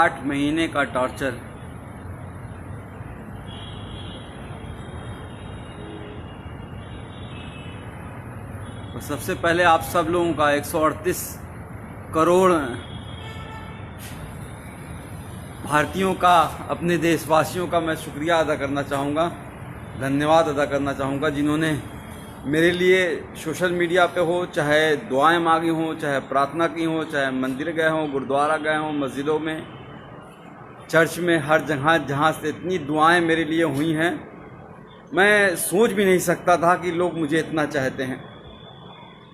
8 महीने का टॉर्चर। तो सबसे पहले आप सब लोगों का 138 करोड़ भारतीयों का, अपने देशवासियों का मैं शुक्रिया अदा करना चाहूँगा, धन्यवाद अदा करना चाहूँगा, जिन्होंने मेरे लिए सोशल मीडिया पे हो, चाहे दुआएं मांगी हों, चाहे प्रार्थना की हो, चाहे मंदिर गए हों, गुरुद्वारा गए हों, मस्जिदों में, चर्च में, हर जगह जहाँ से इतनी दुआएं मेरे लिए हुई हैं, मैं सोच भी नहीं सकता था कि लोग मुझे इतना चाहते हैं।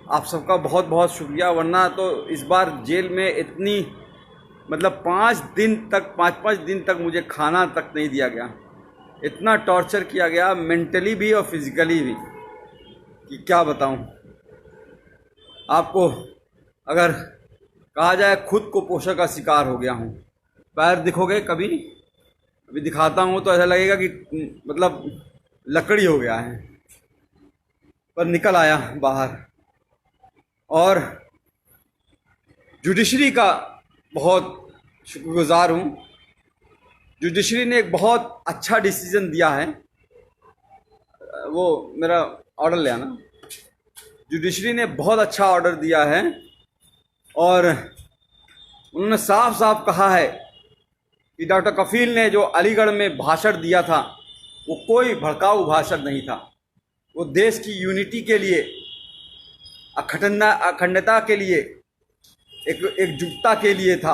आप सबका बहुत बहुत शुक्रिया। वरना तो इस बार जेल में इतनी, मतलब 5 दिन तक मुझे खाना तक नहीं दिया गया। इतना टॉर्चर किया गया, मेंटली भी और फिजिकली भी, कि क्या बताऊं आपको। अगर कहा जाए खुद को पोषण का शिकार हो गया हूं। पैर दिखोगे कभी, अभी दिखाता हूं तो ऐसा लगेगा कि मतलब लकड़ी हो गया है, पर निकल आया बाहर। और जुडिशरी का बहुत शुक्रगुजार हूँ। जुडिशरी ने एक बहुत अच्छा डिसीजन दिया है। वो मेरा ऑर्डर ले आना। जुडिशरी ने बहुत अच्छा ऑर्डर दिया है और उन्होंने साफ साफ कहा है कि डॉक्टर कफील ने जो अलीगढ़ में भाषण दिया था वो कोई भड़काऊ भाषण नहीं था। वो देश की यूनिटी के लिए, अखंडता के लिए, एकजुटता के लिए था।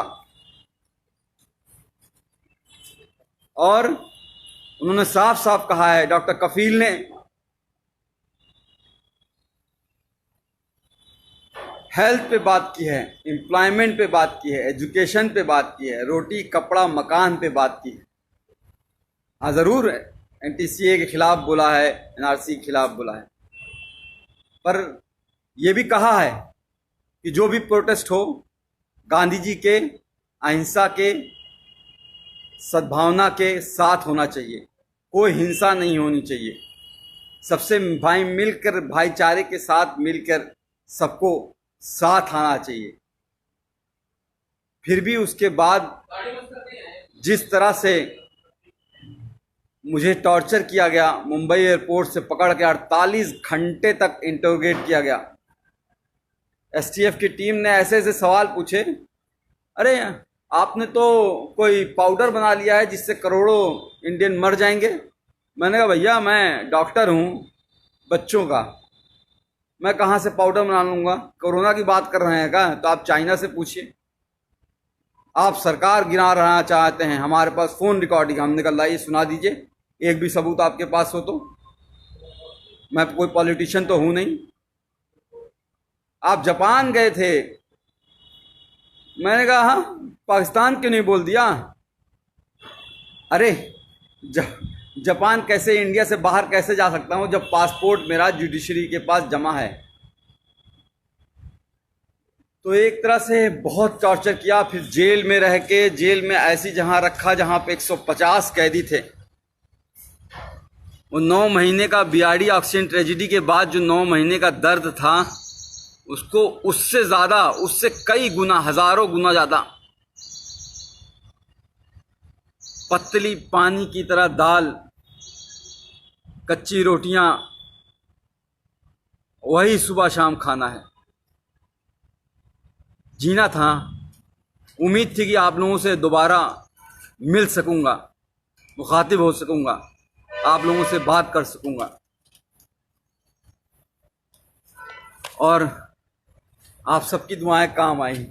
और उन्होंने साफ साफ कहा है, डॉक्टर कफील ने हेल्थ पे बात की है, एम्प्लॉयमेंट पे बात की है, एजुकेशन पे बात की है, रोटी कपड़ा मकान पे बात की है। हाँ ज़रूर एनटीसीए के खिलाफ बोला है, एनआरसी के खिलाफ बोला है, पर यह भी कहा है कि जो भी प्रोटेस्ट हो, गांधी जी के अहिंसा के, सद्भावना के साथ होना चाहिए। कोई हिंसा नहीं होनी चाहिए। सबसे मिलकर, भाईचारे के साथ मिलकर सबको साथ आना चाहिए। फिर भी उसके बाद जिस तरह से मुझे टॉर्चर किया गया, मुंबई एयरपोर्ट से पकड़ के 48 घंटे तक इंटरोगेट किया गया। एसटीएफ की टीम ने ऐसे ऐसे सवाल पूछे, अरे आपने तो कोई पाउडर बना लिया है जिससे करोड़ों इंडियन मर जाएंगे। मैंने कहा भैया मैं डॉक्टर हूँ बच्चों का, मैं कहाँ से पाउडर बना लूँगा। कोरोना की बात कर रहे हैं क्या? तो आप चाइना से पूछिए। आप सरकार गिरा रहना चाहते हैं, हमारे पास फ़ोन रिकॉर्डिंग, हमने कहा लाइए सुना दीजिए, एक भी सबूत आपके पास हो तो। मैं कोई पॉलिटिशियन तो हूँ नहीं। आप जापान गए थे, मैंने कहा हाँ, पाकिस्तान क्यों नहीं बोल दिया। अरे जापान कैसे, इंडिया से बाहर कैसे जा सकता हूं जब पासपोर्ट मेरा जुडिशरी के पास जमा है। तो एक तरह से बहुत टॉर्चर किया। फिर जेल में रह के, जेल में ऐसी जहां रखा जहां पे 150 कैदी थे। वो 9 महीने का बीआरडी ऑक्सीजन ट्रेजिडी के बाद जो 9 महीने का दर्द था, उसको उससे ज़्यादा, उससे कई गुना, हज़ारों गुना ज़्यादा पतली पानी की तरह दाल, कच्ची रोटियां, वही सुबह शाम खाना है। जीना था। उम्मीद थी कि आप लोगों से दोबारा मिल सकूंगा, मुखातिब हो सकूंगा, आप लोगों से बात कर सकूंगा, और आप सबकी दुआएं काम आई।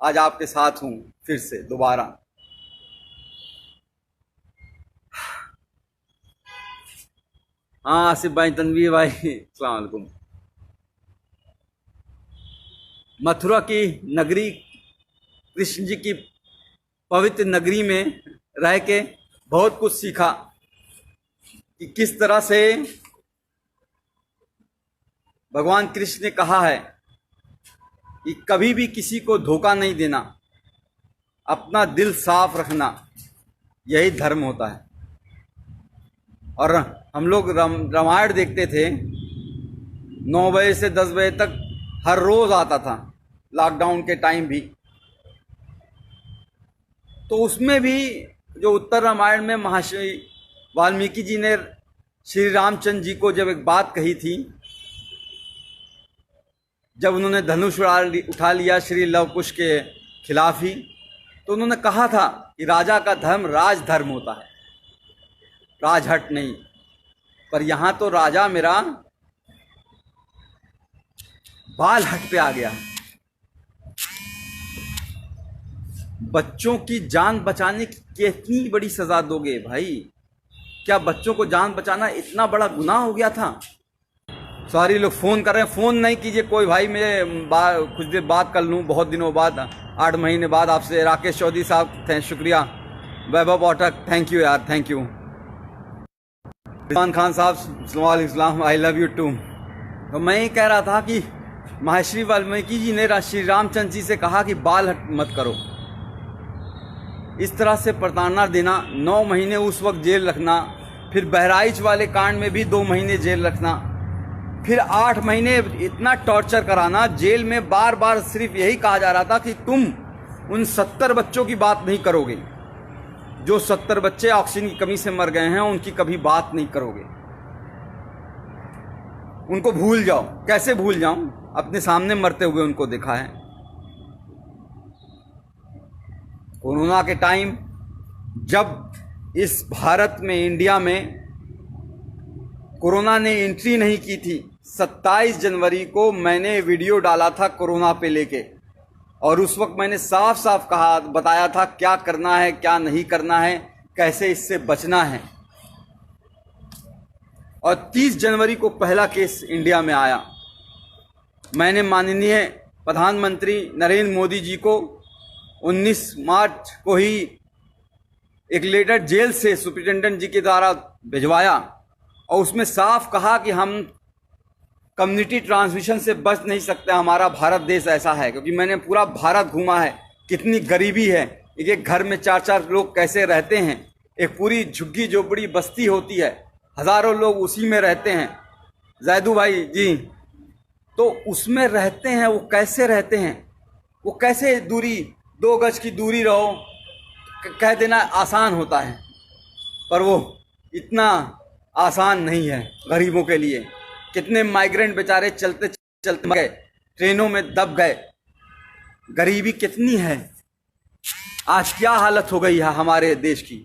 आज आपके साथ हूँ फिर से दोबारा। हाँ आसिफ भाई, तनवीर भाई, अस्सलाम वालेकुम। मथुरा की नगरी, कृष्ण जी की पवित्र नगरी में रह के बहुत कुछ सीखा कि किस तरह से भगवान कृष्ण ने कहा है कि कभी भी किसी को धोखा नहीं देना, अपना दिल साफ रखना, यही धर्म होता है। और हम लोग रामायण देखते थे 9 बजे से 10 बजे तक, हर रोज़ आता था, लॉकडाउन के टाइम भी। तो उसमें भी जो उत्तर रामायण में महर्षि वाल्मीकि जी ने श्री रामचंद्र जी को जब एक बात कही थी, जब उन्होंने धनुष उठा लिया श्री लव कुश के खिलाफ ही, तो उन्होंने कहा था कि राजा का धर्म राजधर्म होता है, राजहट नहीं। पर यहाँ तो राजा मेरा बाल हट पे आ गया। बच्चों की जान बचाने की कितनी बड़ी सजा दोगे भाई? क्या बच्चों को जान बचाना इतना बड़ा गुनाह हो गया था? सॉरी, लोग फ़ोन कर रहे हैं, फ़ोन नहीं कीजिए कोई भाई, मैं कुछ देर बात कर लूँ, बहुत दिनों बाद, 8 महीने बाद आपसे। राकेश चौधरी साहब शुक्रिया, वैभव पाठक थैंक यू यार, थैंक यू। इरफान खान साहब वालेकुम, आई लव यू टू। तो मैं ये कह रहा था कि महर्षि वाल्मीकि जी ने श्री रामचंद्र जी से कहा कि बाल हट मत करो। इस तरह से प्रताड़ना देना, 9 महीने उस वक्त जेल रखना, फिर बहराइच वाले कांड में भी 2 महीने जेल रखना, फिर 8 महीने इतना टॉर्चर कराना जेल में। बार बार सिर्फ यही कहा जा रहा था कि तुम उन 70 बच्चों की बात नहीं करोगे, जो 70 बच्चे ऑक्सीजन की कमी से मर गए हैं, उनकी कभी बात नहीं करोगे, उनको भूल जाओ। कैसे भूल जाऊं? अपने सामने मरते हुए उनको देखा है। कोरोना के टाइम जब इस भारत में, इंडिया में कोरोना ने एंट्री नहीं की थी, 27 जनवरी को मैंने वीडियो डाला था कोरोना पे लेके, और उस वक्त मैंने साफ साफ बताया था क्या करना है, क्या नहीं करना है, कैसे इससे बचना है। और 30 जनवरी को पहला केस इंडिया में आया। मैंने माननीय प्रधानमंत्री नरेंद्र मोदी जी को 19 मार्च को ही एक लेटर जेल से सुप्रिंटेंडेंट जी के द्वारा भिजवाया, और उसमें साफ कहा कि हम कम्युनिटी ट्रांसमिशन से बच नहीं सकते, हमारा भारत देश ऐसा है। क्योंकि मैंने पूरा भारत घूमा है, कितनी गरीबी है, एक घर में 4-4 लोग कैसे रहते हैं, एक पूरी झुग्गी झोपड़ी बस्ती होती है, हज़ारों लोग उसी में रहते हैं। जैदू भाई जी, तो उसमें रहते हैं, वो कैसे रहते हैं, वो कैसे 2 गज की दूरी रहो कह देना आसान होता है, पर वो इतना आसान नहीं है गरीबों के लिए। कितने माइग्रेंट बेचारे चलते चलते मर गए, ट्रेनों में दब गए। गरीबी कितनी है, आज क्या हालत हो गई है हमारे देश की।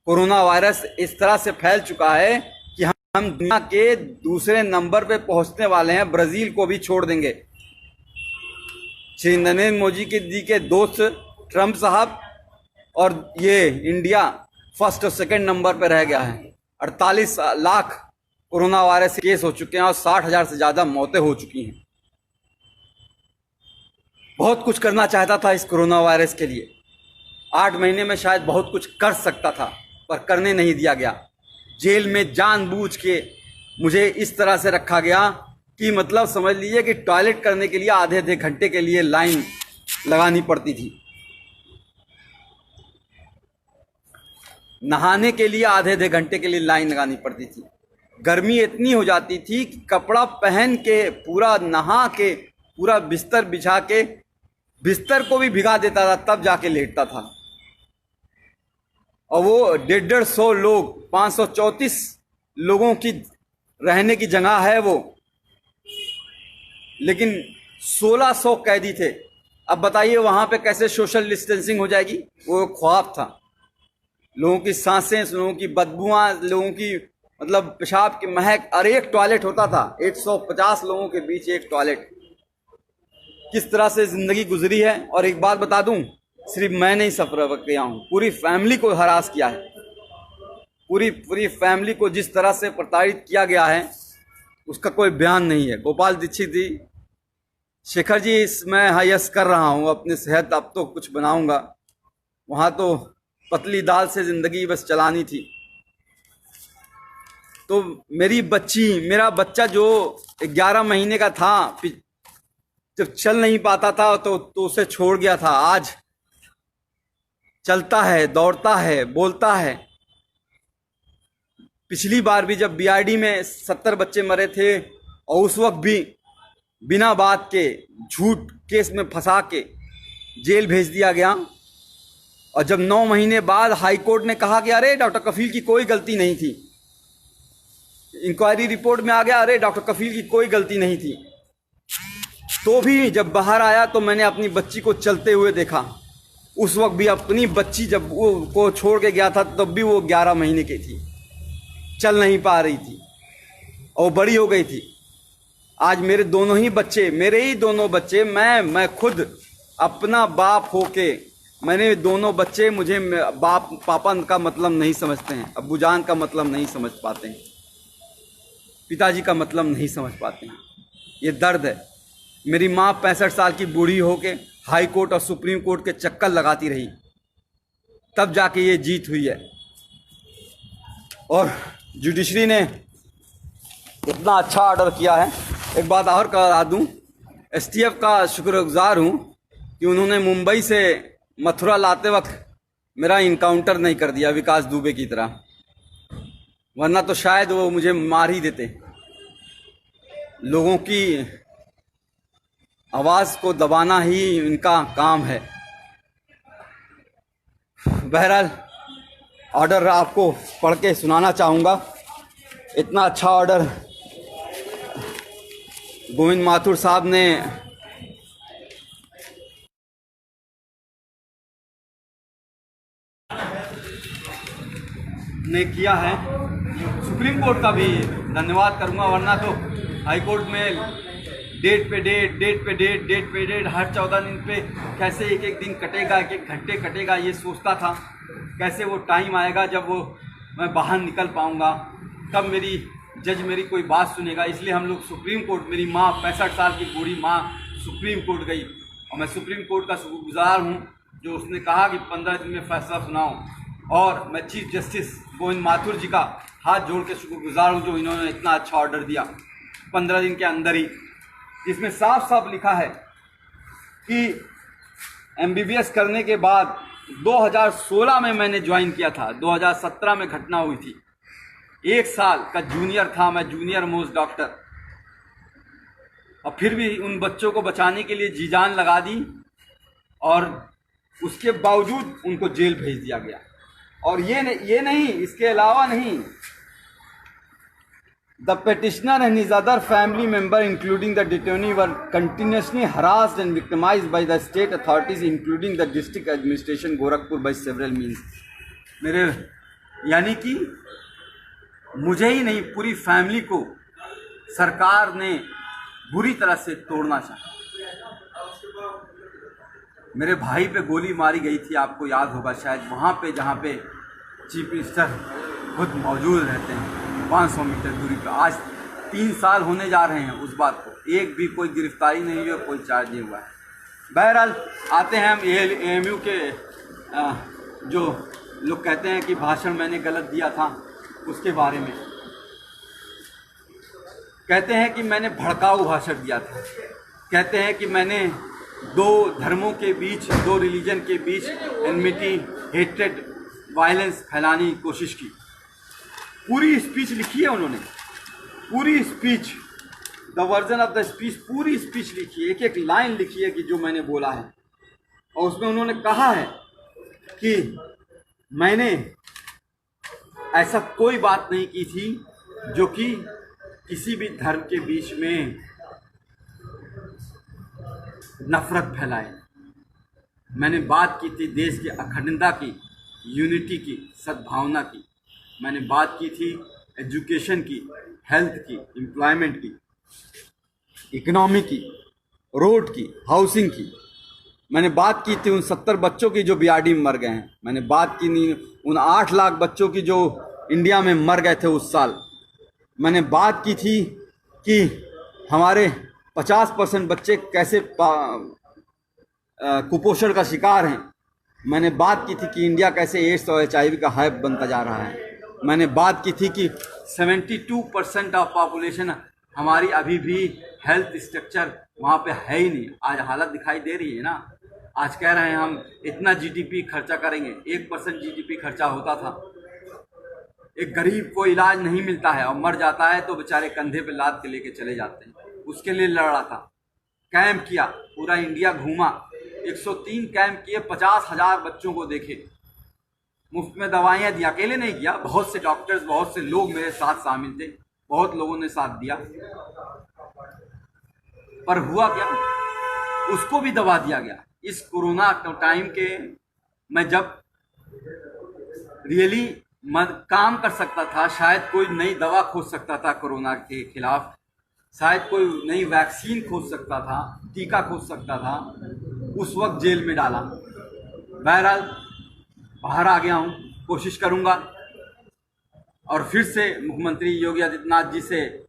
कोरोना वायरस इस तरह से फैल चुका है कि हम दुनिया के दूसरे नंबर पे पहुंचने वाले हैं, ब्राजील को भी छोड़ देंगे। श्री नरेंद्र मोदी जी के दोस्त ट्रंप साहब, और ये इंडिया फर्स्ट और सेकंड नंबर पे रह गया है। 48 लाख कोरोना वायरस के केस हो चुके हैं और 60,000 से ज़्यादा मौतें हो चुकी हैं। बहुत कुछ करना चाहता था इस कोरोना वायरस के लिए, 8 महीने में शायद बहुत कुछ कर सकता था, पर करने नहीं दिया गया। जेल में जानबूझ के मुझे इस तरह से रखा गया कि मतलब समझ लीजिए कि टॉयलेट करने के लिए आधे घंटे के लिए लाइन लगानी पड़ती थी, नहाने के लिए आधे घंटे के लिए लाइन लगानी पड़ती थी। गर्मी इतनी हो जाती थी कि कपड़ा पहन के, पूरा नहा के, पूरा बिस्तर बिछा के, बिस्तर को भी भिगा देता था, तब जाके लेटता था। और वो 150 लोग, 534 लोगों की रहने की जगह है वो, लेकिन 1600 कैदी थे। अब बताइए वहां पे कैसे सोशल डिस्टेंसिंग हो जाएगी? वो ख्वाब था। लोगों की सांसें, लोगों की बदबुआं, लोगों की मतलब पेशाब की महक, और एक टॉयलेट होता था, 150 लोगों के बीच एक टॉयलेट। किस तरह से जिंदगी गुजरी है। और एक बात बता दूं, सिर्फ मैं नहीं सफर किया हूं, पूरी फैमिली को हरास किया है। पूरी फैमिली को जिस तरह से प्रताड़ित किया गया है उसका कोई बयान नहीं है। गोपाल दीक्षित जी, शेखर जी, मैं हायस कर रहा हूं अपनी सेहत, अब तो कुछ बनाऊंगा। वहां तो पतली दाल से जिंदगी बस चलानी थी। तो मेरा बच्चा जो 11 महीने का था, जब चल नहीं पाता था तो उसे छोड़ गया था, आज चलता है, दौड़ता है, बोलता है। पिछली बार भी जब बीआरडी में 70 बच्चे मरे थे, और उस वक्त भी बिना बात के झूठ केस में फंसा के जेल भेज दिया गया, और जब 9 महीने बाद हाई कोर्ट ने कहा कि अरे डॉक्टर कफील की कोई गलती नहीं थी, इंक्वायरी रिपोर्ट में आ गया अरे डॉक्टर कफील की कोई गलती नहीं थी, तो भी जब बाहर आया तो मैंने अपनी बच्ची को चलते हुए देखा। उस वक्त भी अपनी बच्ची जब वो को छोड़ के गया था तब भी वो 11 महीने की थी, चल नहीं पा रही थी और बड़ी हो गई थी। आज मेरे दोनों ही बच्चे, मेरे ही दोनों बच्चे, मैं खुद अपना बाप होके, मैंने दोनों बच्चे, मुझे बाप पापा का मतलब नहीं समझते हैं, अब्बूजान का मतलब नहीं समझ पाते हैं, पिताजी का मतलब नहीं समझ पाते हैं। ये दर्द है। मेरी माँ 65 साल की बूढ़ी होके हाई कोर्ट और सुप्रीम कोर्ट के चक्कर लगाती रही, तब जाके ये जीत हुई है। और जुडिशरी ने इतना अच्छा ऑर्डर किया है। एक बात और करा दूं, एसटीएफ का शुक्रगुजार हूं कि उन्होंने मुंबई से मथुरा लाते वक्त मेरा इनकाउंटर नहीं कर दिया विकास दुबे की तरह, वरना तो शायद वो मुझे मार ही देते। लोगों की आवाज़ को दबाना ही इनका काम है। बहरहाल ऑर्डर आपको पढ़ के सुनाना चाहूँगा। इतना अच्छा ऑर्डर गोविंद माथुर साहब ने किया है। सुप्रीम कोर्ट का भी धन्यवाद करूंगा, वरना तो हाई कोर्ट में डेट पे डेट हर 14 दिन पे कैसे एक एक दिन कटेगा, एक एक घंटे कटेगा, ये सोचता था कैसे वो टाइम आएगा जब वो मैं बाहर निकल पाऊंगा, तब मेरी जज मेरी कोई बात सुनेगा। इसलिए हम लोग सुप्रीम कोर्ट, मेरी माँ 65 साल की बूढ़ी माँ सुप्रीम कोर्ट गई और मैं सुप्रीम कोर्ट का शुक्रगुजार हूँ जो उसने कहा कि 15 दिन में फैसला सुनाओ। और मैं चीफ जस्टिस गोविंद माथुर जी का हाथ जोड़ के शुक्रगुजार हूँ जो इन्होंने इतना अच्छा ऑर्डर दिया 15 दिन के अंदर ही, जिसमें साफ साफ लिखा है कि MBBS करने के बाद 2016 में मैंने ज्वाइन किया था, 2017 में घटना हुई थी, 1 साल का जूनियर था मैं, जूनियर मोस्ट डॉक्टर, और फिर भी उन बच्चों को बचाने के लिए जी जान लगा दी और उसके बावजूद उनको जेल भेज दिया गया। और ये नहीं, इसके अलावा नहीं, the petitioner and his other family member including the detainee were continuously harassed and victimized by the state authorities including the district administration Gorakhpur by several means। मेरे यानी कि मुझे ही नहीं, पूरी फैमिली को सरकार ने बुरी तरह से तोड़ना चाहा। मेरे भाई पे गोली मारी गई थी, आपको याद होगा शायद, वहाँ पे जहाँ पे चीफ मिनिस्टर खुद मौजूद रहते हैं 500 मीटर दूरी पर। आज 3 साल होने जा रहे हैं उस बात को, एक भी कोई गिरफ्तारी नहीं हुई, कोई चार्ज नहीं हुआ है। बहरहाल आते हैं हम AMU के जो लोग कहते हैं कि भाषण मैंने गलत दिया था उसके बारे में। कहते हैं कि मैंने भड़काऊ भाषण दिया था, कहते हैं कि मैंने 2 धर्मों के बीच, 2 रिलीजन के बीच एनमिटी, हेट्रेड, वायलेंस फैलाने की कोशिश की। पूरी स्पीच लिखी है उन्होंने, पूरी speech, the version of the speech, पूरी स्पीच लिखी है, एक एक लाइन लिखी है कि जो मैंने बोला है। और उसमें उन्होंने कहा है कि मैंने ऐसा कोई बात नहीं की थी जो कि किसी भी धर्म के बीच में नफरत फैलाए। मैंने बात की थी देश की अखंडता की, यूनिटी की, सद्भावना की। मैंने बात की थी एजुकेशन की, हेल्थ की, एम्प्लॉयमेंट की, इकोनॉमी की, रोड की, हाउसिंग की। मैंने बात की थी उन 70 बच्चों की जो BRD में मर गए हैं। मैंने बात की नहीं उन 8 लाख बच्चों की जो इंडिया में मर गए थे उस साल। मैंने बात की थी कि हमारे 50% बच्चे कैसे कुपोषण का शिकार हैं। मैंने बात की थी कि इंडिया कैसे एड्स और HIV का हाइब बनता जा रहा है। मैंने बात की थी कि 72% ऑफ पॉपुलेशन हमारी अभी भी हेल्थ स्ट्रक्चर वहाँ पे है ही नहीं। आज हालत दिखाई दे रही है ना। आज कह रहे हैं हम इतना GDP खर्चा करेंगे, 1% GDP खर्चा होता था। एक गरीब को इलाज नहीं मिलता है और मर जाता है तो बेचारे कंधे पे लाद के लेके चले जाते हैं। उसके लिए लड़ रहा था, कैंप किया, पूरा इंडिया घूमा, 103 कैंप किए, 50,000 बच्चों को देखे, मुफ्त में दवाइयाँ दी। अकेले नहीं किया, बहुत से डॉक्टर्स, बहुत से लोग मेरे साथ शामिल थे, बहुत लोगों ने साथ दिया। पर हुआ क्या, उसको भी दबा दिया गया। इस कोरोना टाइम के मैं जब रियली काम कर सकता था, शायद कोई नई दवा खोज सकता था कोरोना के खिलाफ, शायद कोई नई वैक्सीन खोज सकता था, टीका खोज सकता था, उस वक्त जेल में डाला। बहरहाल बाहर आ गया हूँ, कोशिश करूँगा और फिर से मुख्यमंत्री योगी आदित्यनाथ जी से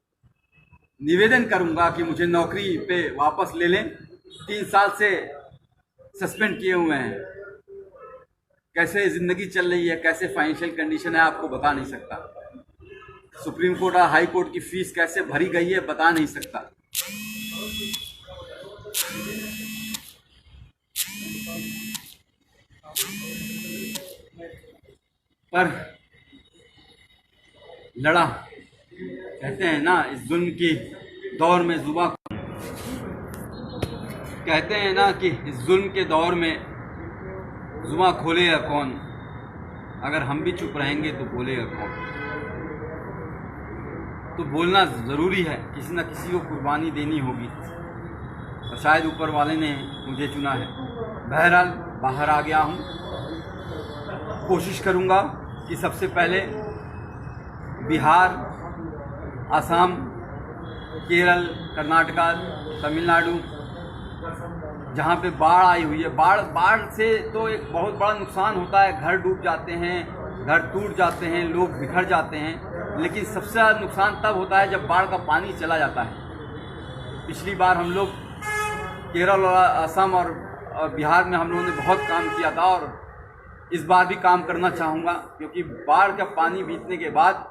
निवेदन करूँगा कि मुझे नौकरी पे वापस ले लें। 3 साल से सस्पेंड किए हुए हैं। कैसे ज़िंदगी चल रही है, कैसे फाइनेंशियल कंडीशन है, आपको बता नहीं सकता। सुप्रीम कोर्ट और हाई कोर्ट की फीस कैसे भरी गई है, बता नहीं सकता। पर लड़ा, कहते हैं ना, इस जुल्म की दौर में जुबान, कहते हैं ना कि इस जुल्म के दौर में जुबां खोलेगा कौन, अगर हम भी चुप रहेंगे तो बोलेगा कौन। तो बोलना ज़रूरी है, किसी न किसी को कुर्बानी देनी होगी और शायद ऊपर वाले ने मुझे चुना है। बहरहाल बाहर आ गया हूँ, कोशिश करूँगा कि सबसे पहले बिहार, असम, केरल, कर्नाटका, तमिलनाडु, जहाँ पे बाढ़ आई हुई है, बाढ़ से तो एक बहुत बड़ा नुकसान होता है। घर डूब जाते हैं, घर टूट जाते हैं, लोग बिखर जाते हैं। लेकिन सबसे ज़्यादा नुकसान तब होता है जब बाढ़ का पानी चला जाता है। पिछली बार हम लोग केरल और असम और बिहार में हम लोगों ने बहुत काम किया था और इस बार भी काम करना चाहूँगा, क्योंकि बाढ़ का पानी बीतने के बाद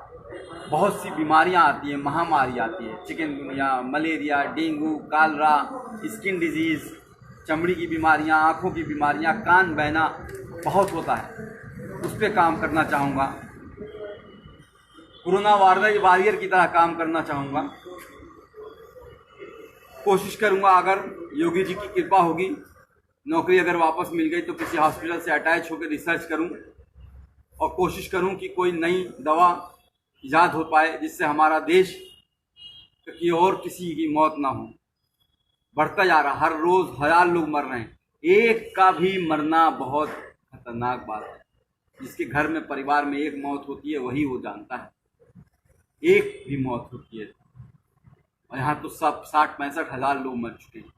बहुत सी बीमारियां आती हैं, महामारी आती है। Chikungunya, malaria, dengue, Kalra, skin disease, चमड़ी की बीमारियां, आँखों की बीमारियां, कान बहना बहुत होता है। उस पर काम करना चाहूँगा, कोरोना वॉरियर की तरह काम करना चाहूँगा। कोशिश करूँगा, अगर योगी जी की कृपा होगी, नौकरी अगर वापस मिल गई तो किसी हॉस्पिटल से अटैच होकर रिसर्च करूँ और कोशिश करूँ कि कोई नई दवा ईजाद हो पाए जिससे हमारा देश की और किसी की मौत ना हो। बढ़ता जा रहा, हर रोज़ 1000 लोग मर रहे हैं। एक का भी मरना बहुत खतरनाक बात है। जिसके घर में, परिवार में एक मौत होती है, वही वो जानता है एक भी मौत होती है। और यहाँ तो सब 60-65 हज़ार लोग मर चुके हैं।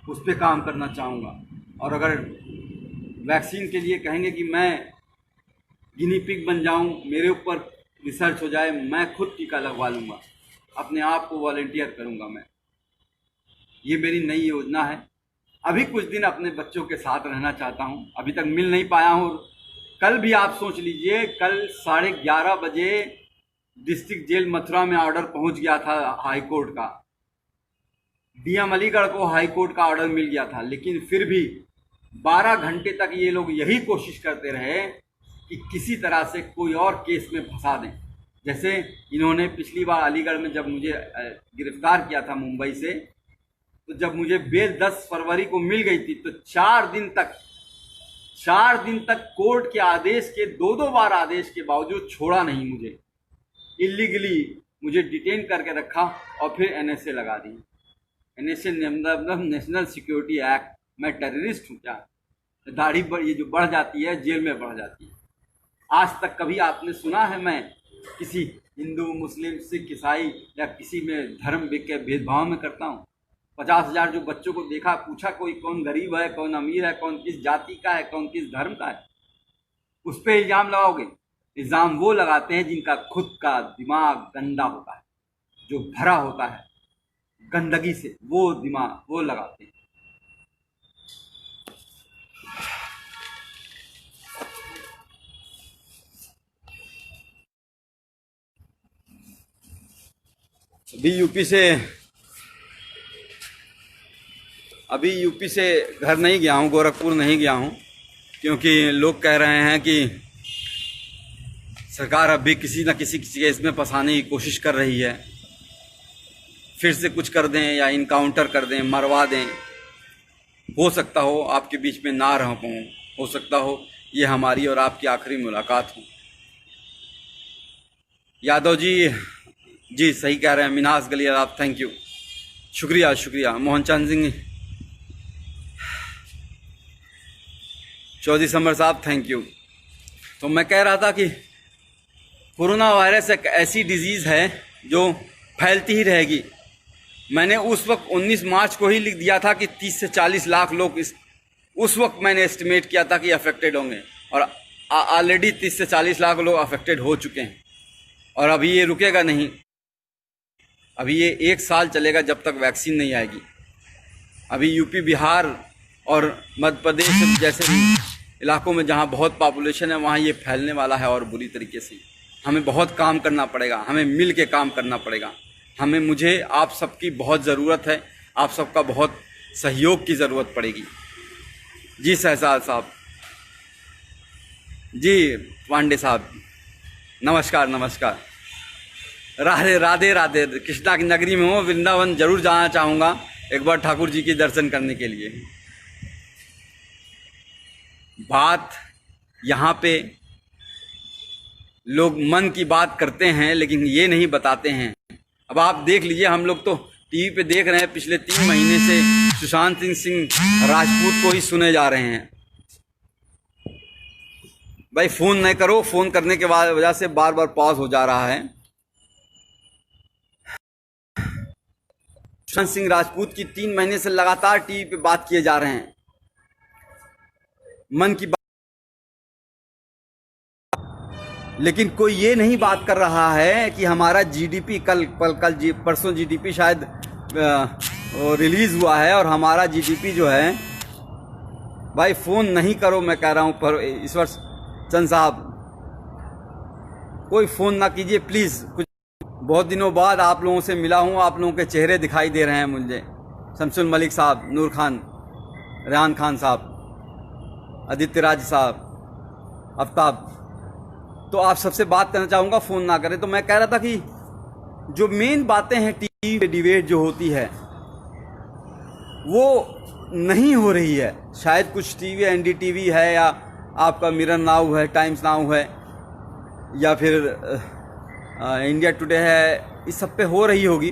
उस पर काम करना चाहूँगा। और अगर वैक्सीन के लिए कहेंगे कि मैं गिनी पिग बन जाऊं, मेरे ऊपर रिसर्च हो जाए, मैं खुद टीका लगवा लूँगा, अपने आप को वॉलंटियर करूँगा मैं। ये मेरी नई योजना है। अभी कुछ दिन अपने बच्चों के साथ रहना चाहता हूँ, अभी तक मिल नहीं पाया हूँ। कल भी आप सोच लीजिए, कल 11:30 बजे डिस्ट्रिक्ट जेल मथुरा में ऑर्डर पहुँच गया था हाई कोर्ट का। डीएम अलीगढ़ को हाई कोर्ट का ऑर्डर मिल गया था, लेकिन फिर भी 12 घंटे तक ये लोग यही कोशिश करते रहे कि किसी तरह से कोई और केस में फंसा दें। जैसे इन्होंने पिछली बार अलीगढ़ में जब मुझे गिरफ्तार किया था मुंबई से, तो जब मुझे बेल 10 फरवरी को मिल गई थी तो 4 दिन तक कोर्ट के आदेश के 2-2 बार आदेश के बावजूद छोड़ा नहीं मुझे। इलीगली मुझे डिटेन करके रखा और फिर एनएसए लगा दी। एनएसए मतलब नेशनल सिक्योरिटी एक्ट। मैं टेररिस्ट हूँ क्या? दाढ़ी ये जो बढ़ जाती है, जेल में बढ़ जाती है। आज तक कभी आपने सुना है मैं किसी हिंदू, मुस्लिम, सिख, ईसाई या किसी में धर्म के भेदभाव में करता हूँ? 50,000 जो बच्चों को देखा, पूछा कोई कौन गरीब है, कौन अमीर है, कौन किस जाति का है, कौन किस धर्म का है? उस पर इल्ज़ाम लगाओगे? इल्ज़ाम वो लगाते हैं जिनका खुद का दिमाग गंदा होता है, जो भरा होता है गंदगी से, वो दिमाग वो लगाते हैं। अभी यूपी से घर नहीं गया हूँ, गोरखपुर नहीं गया हूँ, क्योंकि लोग कह रहे हैं कि सरकार अभी किसी न किसी केस में फंसाने की कोशिश कर रही है। फिर से कुछ कर दें या इनकाउंटर कर दें, मरवा दें। हो सकता हो आपके बीच में ना रह पाऊँ, हो सकता हो ये हमारी और आपकी आखिरी मुलाकात हो। यादव जी, जी सही कह रहे हैं, मिनास गलियार आप, थैंक यू, शुक्रिया शुक्रिया। मोहन चंद सिंह चौधरी समर साहब, थैंक यू। तो मैं कह रहा था कि कोरोना वायरस एक ऐसी डिजीज़ है जो फैलती ही रहेगी। मैंने उस वक्त 19 मार्च को ही लिख दिया था कि 30 से 40 लाख लोग उस वक्त मैंने एस्टिमेट किया था कि अफेक्टेड होंगे, और ऑलरेडी 30 से 40 लाख लोग अफेक्टेड हो चुके हैं। और अभी ये रुकेगा नहीं, अभी ये 1 साल चलेगा जब तक वैक्सीन नहीं आएगी। अभी यूपी, बिहार और मध्य प्रदेश जैसे इलाकों में जहाँ बहुत पॉपुलेशन है वहाँ ये फैलने वाला है, और बुरी तरीके से। हमें बहुत काम करना पड़ेगा, हमें मिल के काम करना पड़ेगा। मुझे आप सबकी बहुत ज़रूरत है, आप सबका बहुत सहयोग की ज़रूरत पड़ेगी। जी शहजाद साहब, जी पांडे साहब, नमस्कार नमस्कार। राधे राधे राधे। कृष्णा की नगरी में हूँ, वृंदावन जरूर जाना चाहूँगा एक बार ठाकुर जी के दर्शन करने के लिए। बात यहाँ पे लोग मन की बात करते हैं लेकिन ये नहीं बताते हैं। अब आप देख लीजिए, हम लोग तो टीवी पे देख रहे हैं, पिछले 3 महीने से सुशांत सिंह राजपूत को ही सुने जा रहे हैं। भाई फ़ोन नहीं करो, फ़ोन करने के बाद वजह से बार बार पॉज हो जा रहा है। सुशांत सिंह राजपूत की 3 महीने से लगातार टीवी पे बात किए जा रहे हैं, मन की बात, लेकिन कोई ये नहीं बात कर रहा है कि हमारा जीडीपी परसों जीडीपी शायद रिलीज हुआ है, और हमारा जीडीपी जो है, भाई फ़ोन नहीं करो, मैं कह रहा हूँ। पर ईश्वर चंद साहब, कोई फ़ोन ना कीजिए प्लीज़। कुछ बहुत दिनों बाद आप लोगों से मिला हूँ, आप लोगों के चेहरे दिखाई दे रहे हैं मुझे। शमसुल मलिक साहब, नूर खान, रेहान खान साहब, आदित्य राज साहब, आफ्ताब, तो आप सबसे बात करना चाहूँगा, फ़ोन ना करें। तो मैं कह रहा था कि जो मेन बातें हैं टीवी पे डिबेट जो होती है वो नहीं हो रही है। शायद कुछ टीवी, एनडीटीवी है, या आपका मिरर नाउ है, टाइम्स नाउ है, या फिर इंडिया टुडे है, इस सब पे हो रही होगी।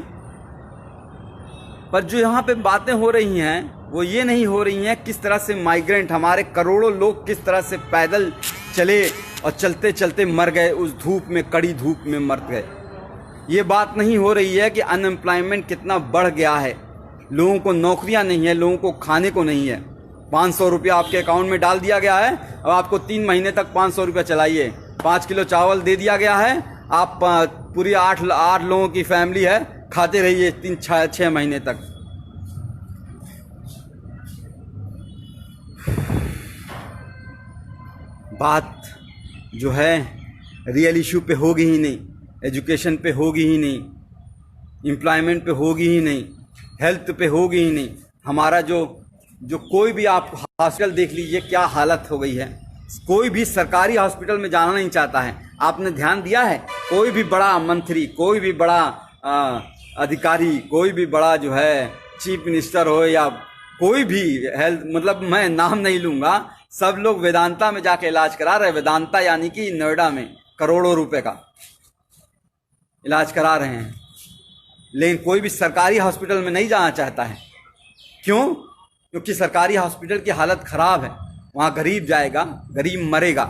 पर जो यहाँ पे बातें हो रही हैं वो ये नहीं हो रही हैं किस तरह से माइग्रेंट, हमारे करोड़ों लोग किस तरह से पैदल चले और चलते चलते मर गए, उस धूप में, कड़ी धूप में मर गए। ये बात नहीं हो रही है कि अनएम्प्लॉयमेंट कितना बढ़ गया है, लोगों को नौकरियां नहीं है, लोगों को खाने को नहीं है। 500 रुपया आपके अकाउंट में डाल दिया गया है, अब आपको 3 महीने तक 500 रुपया चलाइए। 5 किलो चावल दे दिया गया है, आप पूरी 8 लोगों की फैमिली है, खाते रहिए 3-6 महीने तक। बात जो है रियल इशू पे होगी ही नहीं, एजुकेशन पे होगी ही नहीं, एम्प्लॉयमेंट पे होगी ही नहीं, हेल्थ पे होगी ही नहीं। हमारा जो कोई भी आप हॉस्पिटल देख लीजिए क्या हालत हो गई है। कोई भी सरकारी हॉस्पिटल में जाना नहीं चाहता है। आपने ध्यान दिया है, कोई भी बड़ा मंत्री, कोई भी बड़ा अधिकारी, कोई भी बड़ा जो है चीफ मिनिस्टर हो, या कोई भी हेल्थ, मतलब मैं नाम नहीं लूँगा, सब लोग वेदांता में जाके इलाज करा रहे हैं। वेदांता यानी कि नोएडा में करोड़ों रुपए का इलाज करा रहे हैं, लेकिन कोई भी सरकारी हॉस्पिटल में नहीं जाना चाहता है। क्यों? क्योंकि सरकारी हॉस्पिटल की हालत ख़राब है। वहाँ गरीब जाएगा, गरीब मरेगा,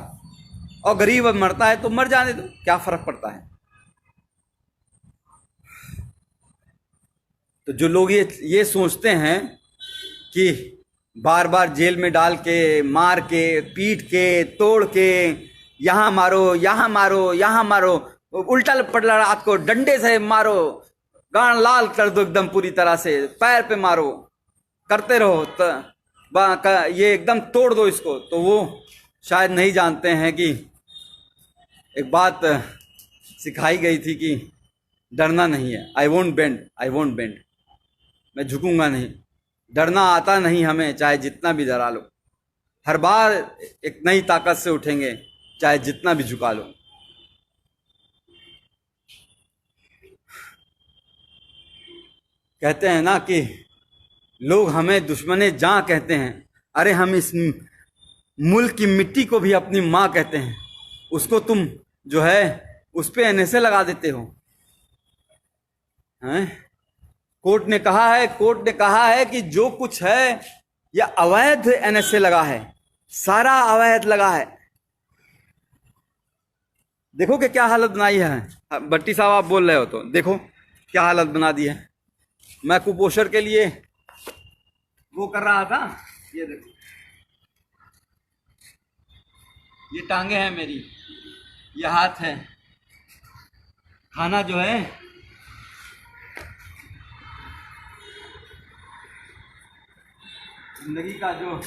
और गरीब अब मरता है तो मर जाने दो, क्या फ़र्क पड़ता है। तो जो लोग ये सोचते हैं कि बार बार जेल में डाल के, मार के, पीट के, तोड़ के, यहाँ मारो, यहाँ मारो, यहाँ मारो, उल्टा पलटा रात को डंडे से मारो, गान लाल कर दो एकदम पूरी तरह से, पैर पे मारो, करते रहो, ये एकदम तोड़ दो इसको, तो वो शायद नहीं जानते हैं कि एक बात सिखाई गई थी कि डरना नहीं है। I won't bend, I won't bend, मैं झुकूंगा नहीं। डरना आता नहीं हमें, चाहे जितना भी डरा लो। हर बार एक नई ताकत से उठेंगे, चाहे जितना भी झुका लो। कहते हैं ना कि लोग हमें दुश्मने जान कहते हैं। अरे हम इस मुल्क की मिट्टी को भी अपनी माँ कहते हैं। उसको तुम जो है उस पे एनएसए लगा देते हो हैं। कोर्ट ने कहा है कि जो कुछ है यह अवैध एनएसए लगा है, सारा अवैध लगा है। देखो कि क्या हालत बनाई है। भट्टी साहब आप बोल रहे हो तो देखो क्या हालत बना दी है। मैं कुपोषण के लिए वो कर रहा था, ये देखो ये टांगे हैं मेरी, ये हाथ है। खाना जो है जिंदगी का जो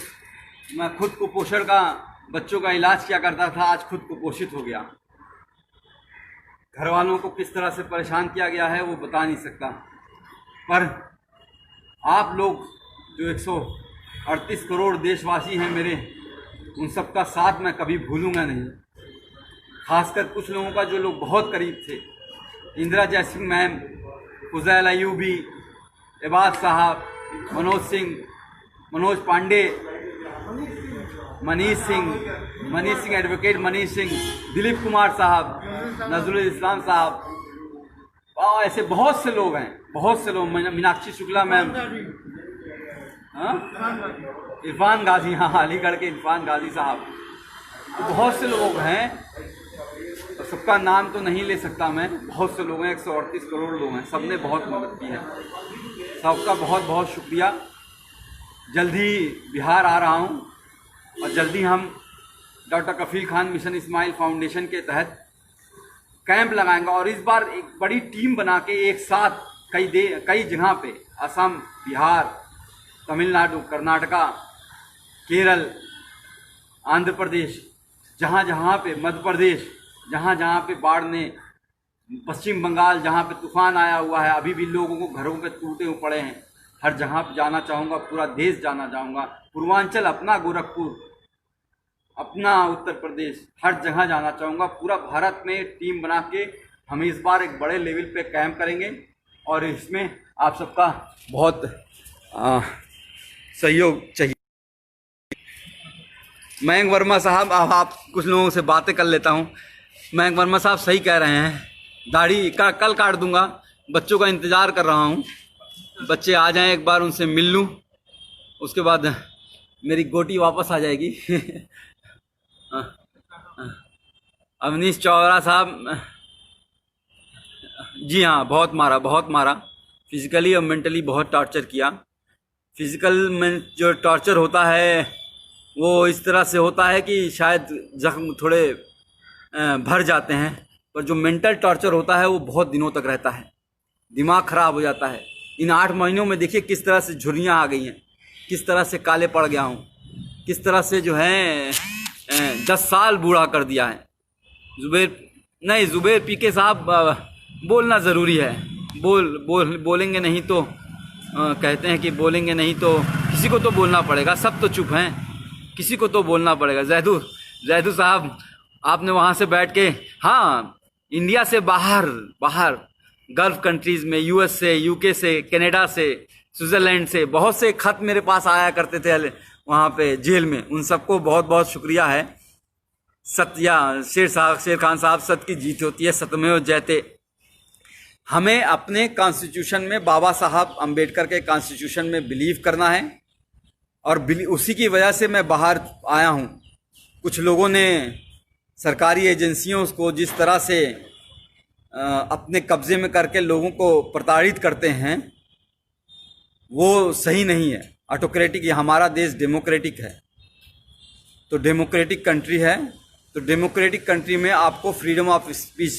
मैं खुद कुपोषण का बच्चों का इलाज किया करता था, आज खुद कुपोषित हो गया। घर वालों को किस तरह से परेशान किया गया है वो बता नहीं सकता। पर आप लोग जो 138 करोड़ देशवासी हैं मेरे, उन सबका साथ मैं कभी भूलूंगा नहीं। खासकर कुछ लोगों का जो लोग बहुत करीब थे, इंदिरा जयसिंह मैम, फुज़ैल अयूबी, इबाद साहब, मनोज पांडे, मनीष सिंह, एडवोकेट मनीष सिंह, दिलीप कुमार साहब, नजरुल इस्लाम साहब, और ऐसे बहुत से लोग हैं, बहुत से लोग। मीनाक्षी शुक्ला मैम, इरफान गाजी, हाँ अलीगढ़ के इरफान गाजी साहब, तो बहुत से लोग हैं। तो सबका नाम तो नहीं ले सकता मैं, बहुत से लोग हैं, 138 करोड़ लोग हैं, सबने बहुत मदद की है। सबका बहुत बहुत शुक्रिया। जल्दी बिहार आ रहा हूँ और जल्दी हम डॉक्टर कफील खान मिशन इस्माइल फाउंडेशन के तहत कैंप लगाएंगे। और इस बार एक बड़ी टीम बना के एक साथ कई जगह पे, असम, बिहार, तमिलनाडु, कर्नाटका, केरल, आंध्र प्रदेश, जहाँ जहाँ पे, मध्य प्रदेश, जहाँ जहाँ पे बाढ़ ने, पश्चिम बंगाल जहाँ पे तूफान आया हुआ है, अभी भी लोगों को घरों पे टूटे हुए पड़े हैं, हर जगह पे जाना चाहूँगा, पूरा देश जाना चाहूँगा। पूर्वांचल अपना, गोरखपुर अपना, उत्तर प्रदेश, हर जगह जाना चाहूँगा। पूरा भारत में टीम बना के हम इस बार एक बड़े लेवल पे कैंप करेंगे और इसमें आप सबका बहुत सहयोग चाहिए। मयंक वर्मा साहब, अब आप कुछ लोगों से बातें कर लेता हूँ। मयंक वर्मा साहब सही कह रहे हैं, दाढ़ी कल काट दूंगा। बच्चों का इंतज़ार कर रहा हूँ, बच्चे आ जाएं, एक बार उनसे मिल लूँ, उसके बाद मेरी गोटी वापस आ जाएगी। अवनीश चौरा साहब, जी हाँ, बहुत मारा, फिजिकली और मेंटली बहुत टॉर्चर किया। फिजिकल में जो टॉर्चर होता है वो इस तरह से होता है कि शायद जख्म थोड़े भर जाते हैं, पर जो मेंटल टॉर्चर होता है वो बहुत दिनों तक रहता है, दिमाग ख़राब हो जाता है। इन 8 महीनों में देखिए किस तरह से झुर्रियाँ आ गई हैं, किस तरह से काले पड़ गया हूँ, किस तरह से जो है 10 साल बूढ़ा कर दिया है। जुबैर पीके साहब, बोलना ज़रूरी है। बोलेंगे नहीं तो कहते हैं कि बोलेंगे नहीं तो किसी को तो बोलना पड़ेगा, सब तो चुप हैं, किसी को तो बोलना पड़ेगा। जैदू साहब, आपने वहाँ से बैठ के, हाँ, इंडिया से बाहर गल्फ कंट्रीज़ में, यूएस से, यूके से, कनाडा से, स्विट्ज़रलैंड से बहुत से खत मेरे पास आया करते थे वहाँ पे जेल में। उन सबको बहुत बहुत शुक्रिया है। शेर खान साहब, सत्य की जीत होती है, सत्यमेव जयते। हमें अपने कॉन्स्टिट्यूशन में, बाबा साहब अम्बेडकर के कॉन्स्टिट्यूशन में बिलीव करना है और उसी की वजह से मैं बाहर आया हूँ। कुछ लोगों ने सरकारी एजेंसियों को जिस तरह से अपने कब्जे में करके लोगों को प्रताड़ित करते हैं वो सही नहीं है। ऑटोक्रेटिक, हमारा देश डेमोक्रेटिक है, तो डेमोक्रेटिक कंट्री है, तो डेमोक्रेटिक कंट्री में आपको फ्रीडम ऑफ स्पीच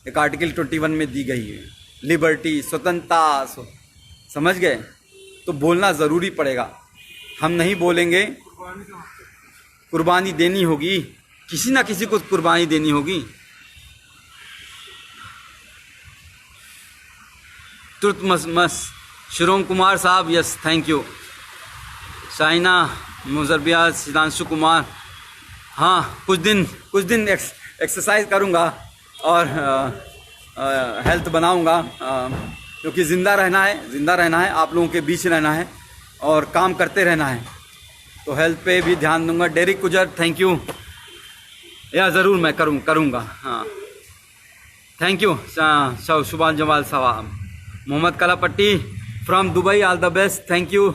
एक आर्टिकल 21 में दी गई है, लिबर्टी, स्वतंत्रता, समझ गए? तो बोलना ज़रूरी पड़ेगा। हम नहीं बोलेंगे, कुर्बानी देनी होगी, किसी ना किसी को कुर्बानी देनी होगी। तुर्तमस शिरोम कुमार साहब, यस थैंक यू। शाइना मुजरबिया, सिद्धांशु कुमार, हाँ कुछ दिन एक्सरसाइज करूँगा और हेल्थ बनाऊँगा, क्योंकि ज़िंदा रहना है, आप लोगों के बीच रहना है। और काम करते रहना है, तो हेल्थ पे भी ध्यान दूंगा। डेरिक गुजर, थैंक यू। या ज़रूर मैं करूँगा। हाँ, थैंक यू। सुभान जमाल साहब, Mohammad Kalapatti from Dubai, all the best, thank you.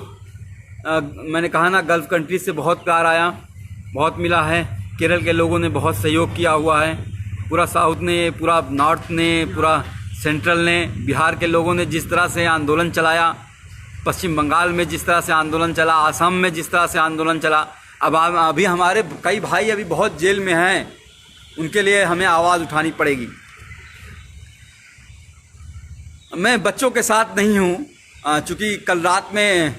मैंने कहा ना, गल्फ़ कंट्री से बहुत प्यार आया, बहुत मिला है। केरल के लोगों ने बहुत सहयोग किया हुआ है, पूरा साउथ ने, पूरा नॉर्थ ने, पूरा सेंट्रल ने, बिहार के लोगों ने जिस तरह से आंदोलन चलाया, पश्चिम बंगाल में जिस तरह से आंदोलन चला, असम में जिस तरह से आंदोलन चला। अब अभी हमारे कई भाई अभी बहुत जेल में हैं, उनके लिए हमें आवाज़ उठानी पड़ेगी। मैं बच्चों के साथ नहीं हूँ, चूँकि कल रात में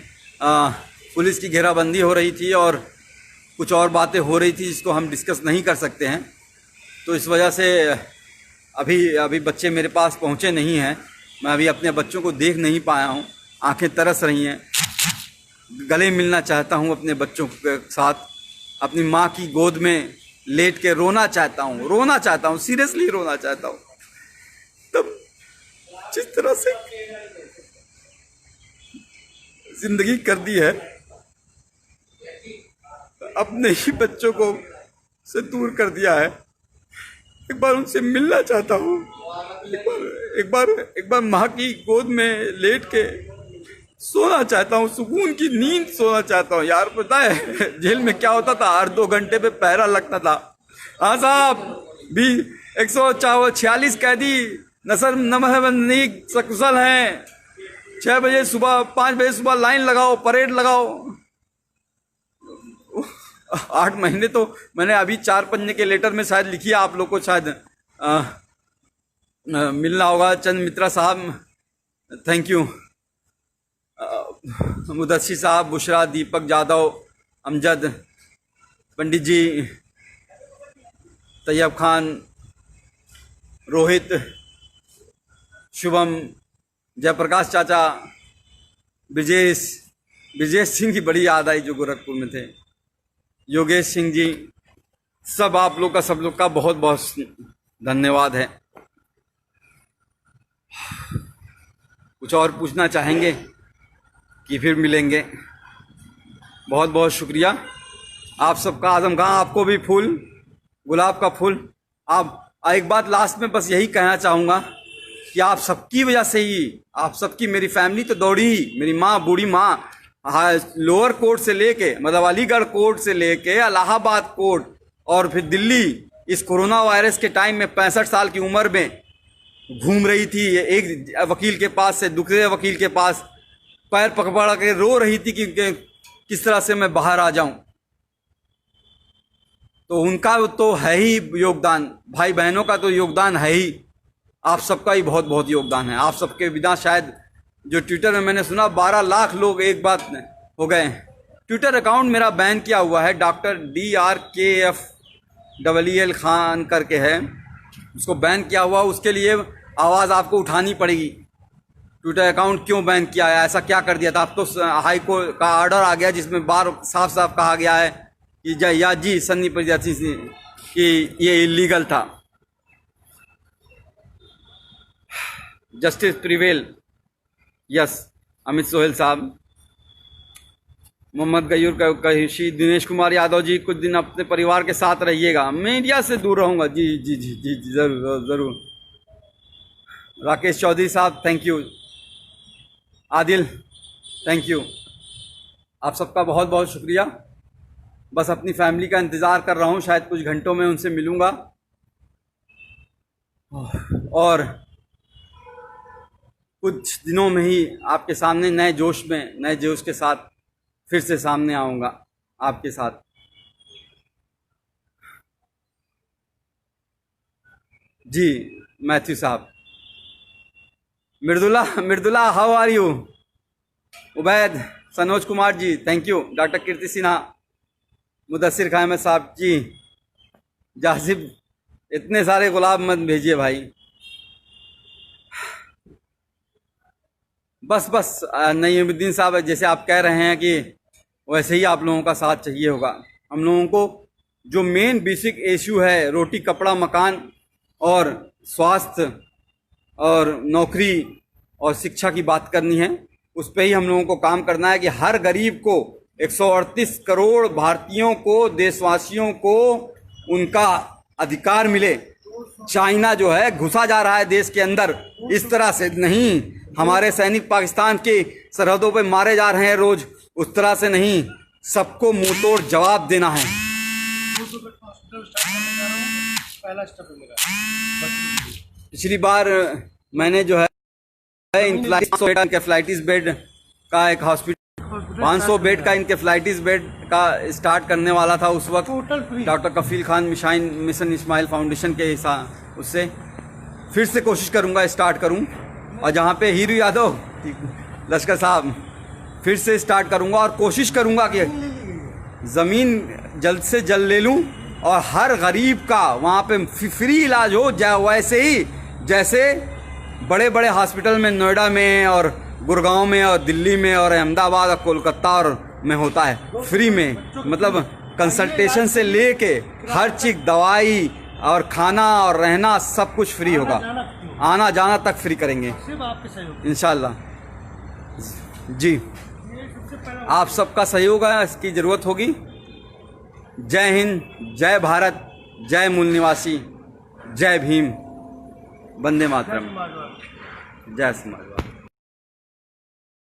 पुलिस की घेराबंदी हो रही थी और कुछ और बातें हो रही थी जिसको हम डिस्कस नहीं कर सकते हैं, तो इस वजह से अभी बच्चे मेरे पास पहुँचे नहीं हैं। मैं अभी अपने बच्चों को देख नहीं पाया हूँ, आंखें तरस रही हैं, गले मिलना चाहता हूँ अपने बच्चों के साथ, अपनी माँ की गोद में लेट के रोना चाहता हूँ, सीरियसली रोना चाहता हूँ। तब जिस तरह से जिंदगी कर दी है, अपने ही बच्चों को से दूर कर दिया है, एक बार उनसे मिलना चाहता हूँ, एक बार माँ की गोद में लेट के सोना चाहता हूँ, सुकून की नींद सोना चाहता हूँ। यार पता है जेल में क्या होता था, हर 2 घंटे पे पहरा लगता था। हाँ साहब, भी 146 कैदी नसर नमहबंदी सकुशल हैं। 6 बजे सुबह, 5 बजे सुबह लाइन लगाओ, परेड लगाओ। 8 महीने तो मैंने अभी 4 पन्ने के लेटर में शायद लिखी है, आप लोग को शायद मिलना होगा। चंद मित्रा साहब, थैंक यू। मुदस्सी साहब, बुशरा, दीपक जादव, अमजद, पंडित जी, तैयब खान, रोहित, शुभम, जयप्रकाश चाचा, ब्रिजेश सिंह की बड़ी याद आई जो गोरखपुर में थे, योगेश सिंह जी, सब आप लोग का बहुत बहुत धन्यवाद है। कुछ और पूछना चाहेंगे कि फिर मिलेंगे? बहुत बहुत शुक्रिया आप सबका। आजम खां, आपको भी फूल, गुलाब का फूल। आप एक बात लास्ट में बस यही कहना चाहूँगा कि आप सबकी वजह से ही, आप सबकी, मेरी फैमिली तो दौड़ी ही, मेरी माँ, बूढ़ी माँ, लोअर कोर्ट से लेके, मतलब अलीगढ़ कोर्ट से लेके इलाहाबाद कोर्ट और फिर दिल्ली, इस कोरोना वायरस के टाइम में 65 साल की उम्र में घूम रही थी, एक वकील के पास से दूसरे वकील के पास, पैर पकड़ के रो रही थी कि किस तरह से मैं बाहर आ जाऊं। तो उनका तो है ही योगदान, भाई बहनों का तो योगदान है ही, आप सबका ही बहुत बहुत योगदान है। आप सबके बिना शायद, जो ट्विटर में मैंने सुना 12 लाख लोग एक बात हो गए। ट्विटर अकाउंट मेरा बैन किया हुआ है, डॉक्टर DRKFEL खान करके है, उसको बैन किया हुआ। उसके लिए आवाज़ आपको उठानी पड़ेगी। ट्विटर अकाउंट क्यों बैन किया है, ऐसा क्या कर दिया था? अब तो हाई कोर्ट का ऑर्डर आ गया जिसमें बार साफ साफ कहा गया है कि जी सन्नी प्रजाति से कि ये इलीगल था। Justice prevail, yes. Amit Sohail साहब, मोहम्मद गयूर कहिशी, दिनेश कुमार यादव जी, कुछ दिन अपने परिवार के साथ रहिएगा। मीडिया से दूर रहूँगा। जी जी जी जी जी, ज़रूर ज़रूर। राकेश चौधरी साहब, thank you. Adil, thank you. आप सबका बहुत बहुत शुक्रिया। बस अपनी फैमिली का इंतज़ार कर रहा हूँ, शायद कुछ घंटों में उनसे मिलूँगा और कुछ दिनों में ही आपके सामने नए जोश के साथ फिर से सामने आऊँगा आपके साथ। जी मैथ्यू साहब, Mridula how are you? Ubaid, Sanoj Kumar ji, thank you. Doctor Kirti Sinha, Mudassir Khan साहब जी, जासिब, इतने सारे गुलाब मत भेजिए भाई। बस नईमुद्दीन साहब, जैसे आप कह रहे हैं कि वैसे ही आप लोगों का साथ चाहिए होगा। हम लोगों को जो मेन बेसिक इशू है, रोटी कपड़ा मकान और स्वास्थ्य और नौकरी और शिक्षा की बात करनी है, उस पर ही हम लोगों को काम करना है कि हर गरीब को 138 करोड़ भारतीयों को, देशवासियों को उनका अधिकार मिले। चाइना जो है घुसा जा रहा है देश के अंदर, इस तरह से नहीं। हमारे सैनिक पाकिस्तान की सरहदों पे मारे जा रहे हैं रोज, उस तरह से नहीं। सबको मुंह तोड़ जवाब देना है। पिछली बार मैंने जो है इंकेफ्लाइटिस बेड का एक हॉस्पिटल 500 बेड का इंकेफ्लाइटिस बेड का स्टार्ट करने वाला था उस वक्त डॉक्टर कफील खान मिशन इस्माइल फाउंडेशन के हिसाब उससे फिर से कोशिश करूंगा स्टार्ट करूं। और जहां पे हीरू यादव लश्कर साहब फिर से स्टार्ट करूंगा और कोशिश करूंगा कि ज़मीन जल्द से जल्द ले लूं और हर गरीब का वहां पे फ्री इलाज हो जाए, वैसे ही जैसे बड़े बड़े हॉस्पिटल में नोएडा में और गुड़गांव में और दिल्ली में और अहमदाबाद और कोलकाता और में होता है फ्री में। मतलब कंसल्टेशन से लेके हर चीज़, दवाई और खाना और रहना सब कुछ फ्री होगा। आना जाना तक फ्री करेंगे इंशाल्लाह। जी, आप सबका सहयोग है, इसकी ज़रूरत होगी। जय हिंद, जय भारत, जय मूल निवासी, जय भीम, वंदे मातरम, जय समाजवाद।